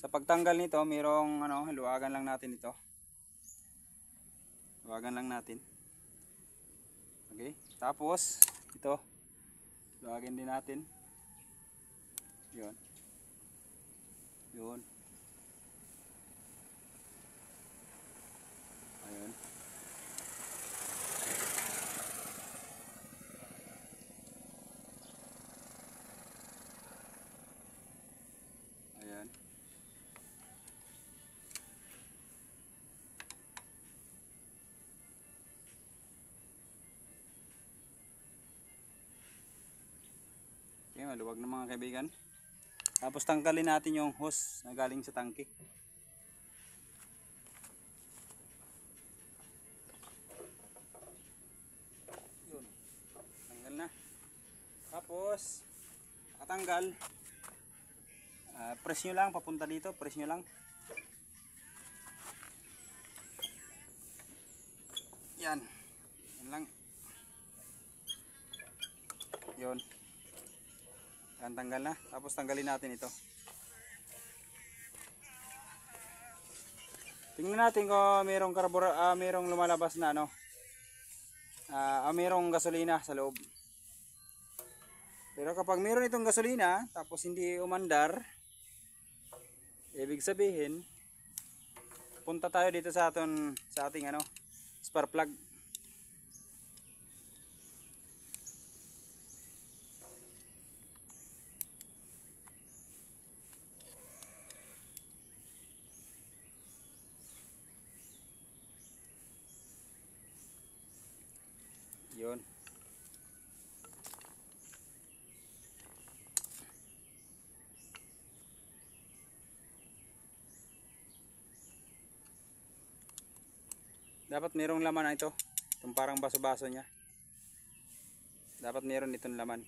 Sa pagtanggal nito, mayroong luwagan lang natin ito. Luwagan lang natin. Okay? Tapos ito, luwagin din natin. 'Yun. 'Yun. Ayun. Ayan. Okay, maluwag na mga kaibigan. Tapos tanggalin natin yung hose na galing sa tangke. Yun. Tanggal na. Tapos katanggal. Press nyo lang papunta dito, press nyo lang. Yan. Yan lang. Yun. Yan, tanggal na. Tapos tanggalin natin ito. Tingnan natin kung mayroong lumalabas na mayroong gasolina sa loob. Pero kapag mayroon itong gasolina tapos hindi umandar, ibig sabihin punta tayo dito sa ating spark plug. Yun. Dapat mayroong laman ito. Itong parang baso-baso niya. Dapat mayroon itong laman.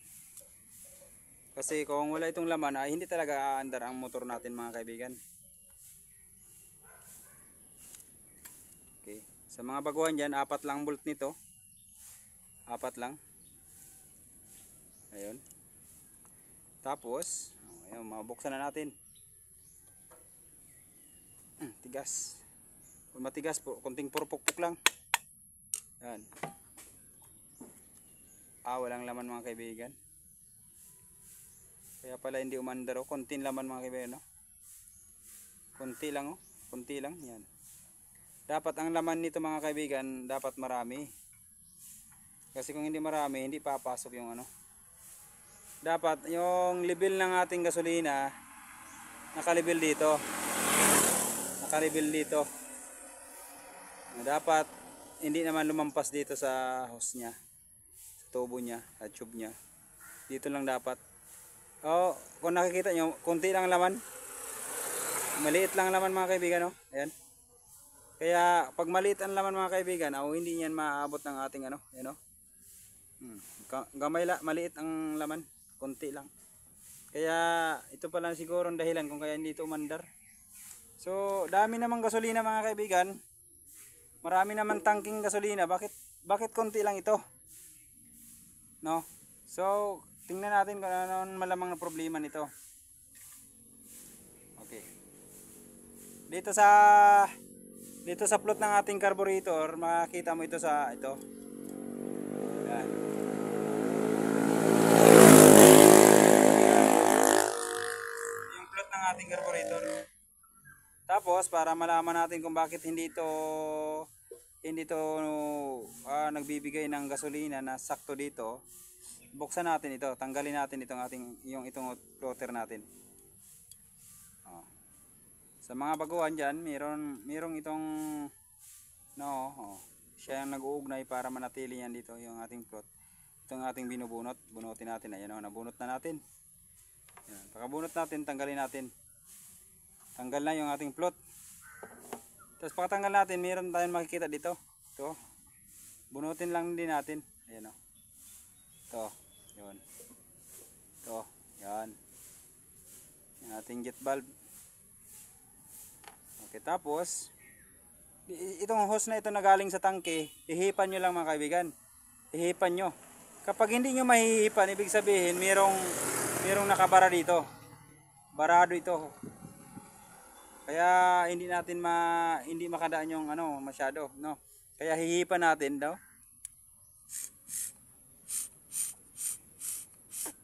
Kasi kung wala itong laman ay hindi talaga aandar ang motor natin mga kaibigan. Okay. Sa mga baguhan dyan, 4 lang bolt nito. 4 lang. Ayun. Tapos, ayun, mabuksan na natin. Tigas. Kung matigas po, konting purpok-pok lang. Yan. Walang laman mga kaibigan. Kaya pala hindi umandar. Konting laman mga kaibigan. No? Konti lang. Konti lang. Yan. Dapat ang laman nito mga kaibigan, dapat marami. Kasi kung hindi marami, hindi papasok yung Dapat yung level ng ating gasolina nakalibel dito. Nakalibel dito. Dapat hindi naman lumampas dito sa hose niya, sa tubo niya, sa tube niya. Dito lang dapat. Kung nakikita nyo, konti lang laman. Maliit lang laman mga kaibigan, Ayan. Kaya pag maliit ang laman mga kaibigan, hindi yan maaabot ng ating maliit ang laman, konti lang. Kaya ito pala siguro ang dahilan kung kaya hindi ito umandar. So, dami namang gasolina mga kaibigan. Marami naman tangking gasolina. Bakit konti lang ito? No? So, tingnan natin kung ano malamang na problema nito. Okay. Dito sa plot ng ating carburetor, makita mo ito sa ito. Yan. Yung plot ng ating carburetor. Tapos para malaman natin kung bakit hindi ito nagbibigay ng gasolina na sakto dito, buksan natin ito, tanggalin natin itong floater natin. Sa mga baguhan dyan, mayroong itong siya yung nag-uugnay para manatili yan dito yung ating float. Itong ating bunutin natin. Ayan, nabunot na natin. Ayan, pagkabunot natin, tanggalin natin. Tanggal na yung ating float. Tapos pagkatanggal natin, mayroon tayong makikita dito. Ito. Bunutin lang din natin. Ayan Ito. Yun. Ito. Yan. Yung ating jet valve. Okay, tapos itong hose na ito na galing sa tangke, ihipan nyo lang mga kaibigan. Ihipan nyo. Kapag hindi nyo mahihipan, ibig sabihin mayroong nakabara dito. Barado ito. Kaya hindi makadaan yung ano masyado, no. Kaya hihipan natin daw.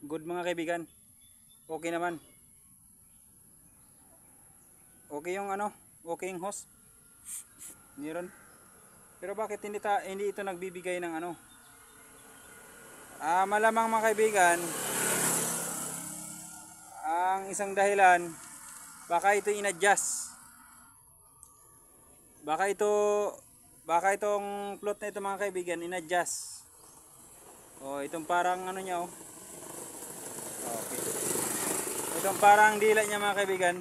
Good mga kaibigan. Okay naman. Okay yung ano, okay yung hose. Meron. Pero bakit hindi ito nagbibigay ng ano? Malamang mga kaibigan, ang isang dahilan, baka ito in-adjust. Baka itong plot na ito mga kaibigan, in-adjust. Oh, itong parang ano niya oh. Okay. Itong parang dila niya mga kaibigan.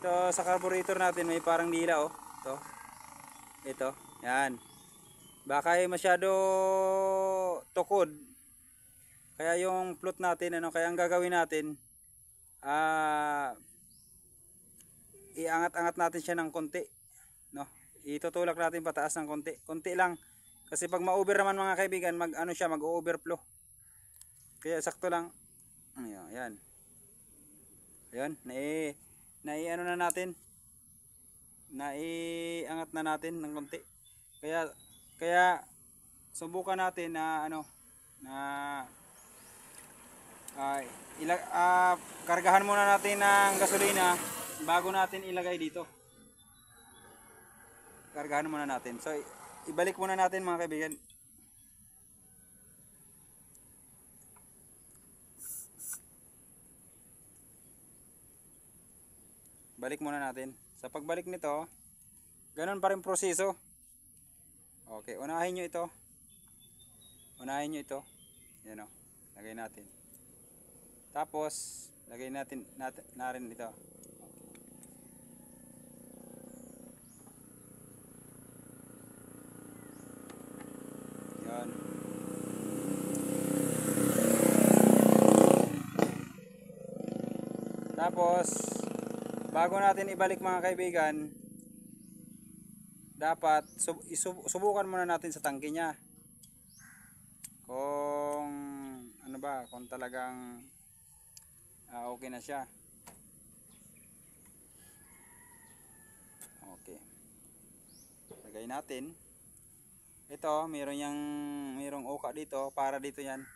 Ito sa carburetor natin may parang dila oh. Ito. Yan. Baka masyado tukod. Kaya yung plot natin ano, kaya ang gagawin natin iangat-angat natin siya ng konti, no? Itutulak natin pataas ng konti. Konti lang. Kasi pag ma-over naman mga kaibigan, mag-overflow. Kaya sakto lang. Ayan. Ayan, ano na natin. Naiangat na natin ng konti. Kaya subukan natin na kargahan muna natin ng gasolina bago natin ilagay dito. Kargahan muna natin. So ibalik muna natin mga kaibigan. Balik muna natin. Sa pagbalik nito, ganun pa rin proseso. Okay, unahin nyo ito. Yan o, lagay natin. Tapos lagay natin na rin ito. Yan. Tapos bago natin ibalik mga kaibigan, dapat subukan muna natin sa tangke niya kung kung talagang okay na siya. Okay, lagay natin ito. Mayroong uka dito, para dito yan.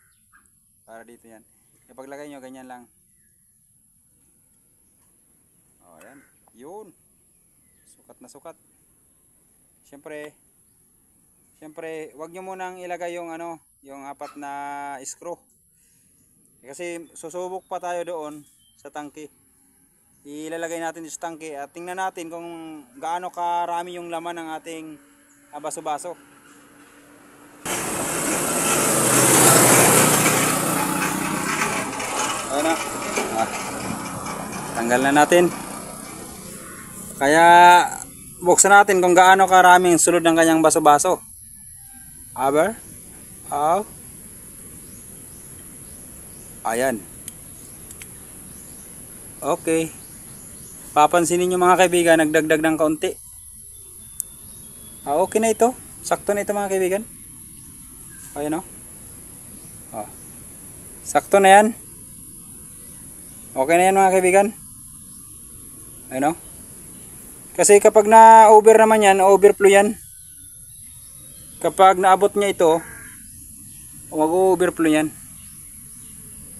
Ipaglagay nyo ganyan lang. Ayan, yun, sukat na sukat. Siyempre wag nyo munang ilagay yung yung 4 na screw. Kasi susubok pa tayo doon sa tangke. Ilalagay natin sa tangke at tingnan natin kung gaano karami yung laman ng ating baso-baso. Ayan na. Tanggal na natin. Kaya buksan natin kung gaano karaming sulod ng kanyang baso-baso. Ayan. Okay. Papansinin nyo mga kaibigan, nagdagdag ng kaunti. Okay na ito. Sakto na ito mga kaibigan. Ayan o. Sakto na yan. Okay na yan mga kaibigan. Ayan o. Kasi kapag na-over naman yan, overflow yan. Kapag naabot niya ito, mag-overflow yan.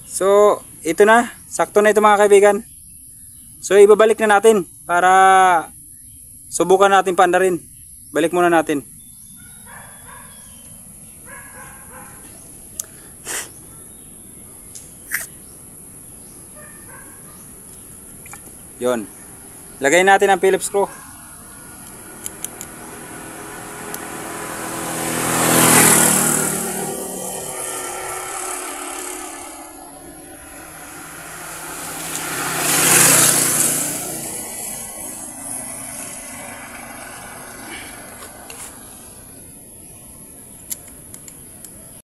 So, ito na. Sakto na ito mga kaibigan. So, ibabalik na natin para subukan natin paandarin. Balik muna natin. Yon. Lagay natin ang Phillips screw.